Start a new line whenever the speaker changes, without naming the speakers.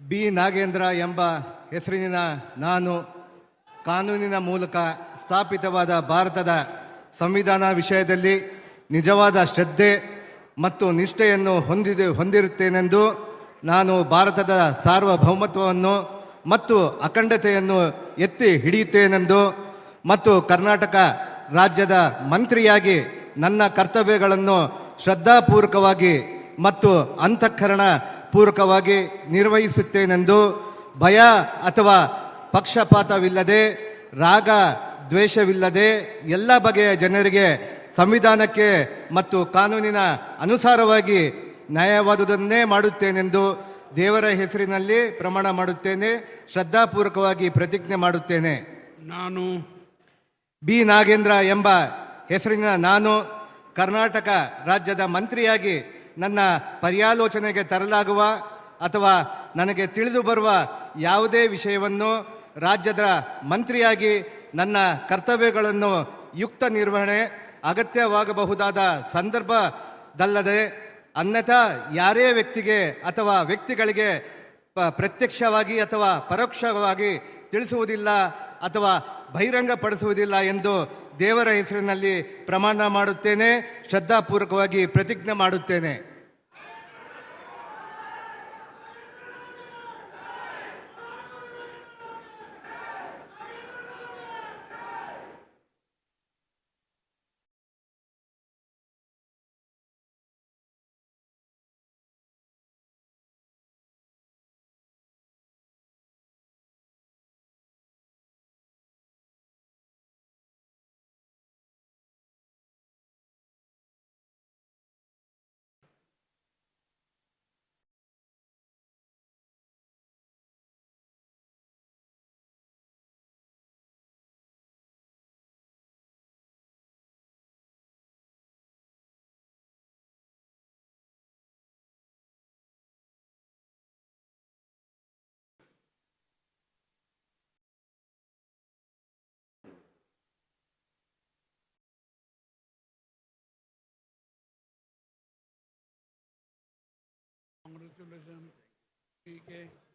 B Nagendra ಎಂಬ ಹೆಸರಿನ ನಾನು ಕಾನೂನಿನ ಮೂಲಕ ಸ್ಥಾಪಿತವಾದ ಭಾರತದ ಸಂವಿಧಾನ ವಿಷಯದಲ್ಲಿ ನಿಜವಾದ ಶ್ರದ್ಧೆ ಮತ್ತು ನಿಷ್ಠೆಯನ್ನು ಹೊಂದಿರುತ್ತೇನೆಂದು ನಾನು ಭಾರತದ ಸಾರ್ವಭೌಮತ್ವವನ್ನು ಮತ್ತು ಅಖಂಡತೆಯನ್ನು ಎತ್ತಿ ಹಿಡಿಯುತ್ತೇನೆಂದು ಮತ್ತು ಕರ್ನಾಟಕ ರಾಜ್ಯದ ಮಂತ್ರಿಯಾಗಿ ನನ್ನ ಕರ್ತವ್ಯಗಳನ್ನು ಶ್ರದ್ಧಾಪೂರ್ವಕವಾಗಿ ಮತ್ತು ಅಂತಃಕರಣ ಪೂರ್ವಕವಾಗಿ ನಿರ್ವಹಿಸುತ್ತೇನೆಂದು ಭಯ ಅಥವಾ ಪಕ್ಷಪಾತವಿಲ್ಲದೆ ರಾಗ ದ್ವೇಷವಿಲ್ಲದೆ ಎಲ್ಲ ಬಗೆಯ ಜನರಿಗೆ ಸಂವಿಧಾನಕ್ಕೆ ಮತ್ತು ಕಾನೂನಿನ ಅನುಸಾರವಾಗಿ ನ್ಯಾಯವಾದುದನ್ನೇ ಮಾಡುತ್ತೇನೆಂದು ದೇವರ ಹೆಸರಿನಲ್ಲಿ ಪ್ರಮಾಣ ಮಾಡುತ್ತೇನೆ. ಶ್ರದ್ಧಾಪೂರ್ವಕವಾಗಿ ಪ್ರತಿಜ್ಞೆ ಮಾಡುತ್ತೇನೆ.
ನಾನು
ಬಿ ನಾಗೇಂದ್ರ ಎಂಬ ಹೆಸರಿನ ನಾನು ಕರ್ನಾಟಕ ರಾಜ್ಯದ ಮಂತ್ರಿಯಾಗಿ ನನ್ನ ಪರ್ಯಾಲೋಚನೆಗೆ ತರಲಾಗುವ ಅಥವಾ ನನಗೆ ತಿಳಿದು ಬರುವ ಯಾವುದೇ ವಿಷಯವನ್ನು ರಾಜ್ಯದ ಮಂತ್ರಿಯಾಗಿ ನನ್ನ ಕರ್ತವ್ಯಗಳನ್ನು ಯುಕ್ತ ನಿರ್ವಹಣೆ ಅಗತ್ಯವಾಗಬಹುದಾದ ಸಂದರ್ಭದಲ್ಲದೆ ಅನ್ಯಥಾ ಯಾರೇ ವ್ಯಕ್ತಿಗೆ ಅಥವಾ ವ್ಯಕ್ತಿಗಳಿಗೆ ಪ್ರತ್ಯಕ್ಷವಾಗಿ ಅಥವಾ ಪರೋಕ್ಷವಾಗಿ ತಿಳಿಸುವುದಿಲ್ಲ ಅಥವಾ ಬಹಿರಂಗಪಡಿಸುವುದಿಲ್ಲ ಎಂದು ದೇವರ ಹೆಸರಿನಲ್ಲಿ ಪ್ರಮಾಣ ಮಾಡುತ್ತೇನೆ. ಶ್ರದ್ಧಾಪೂರ್ವಕವಾಗಿ ಪ್ರತಿಜ್ಞೆ ಮಾಡುತ್ತೇನೆ.
Congratulations. ठीक है.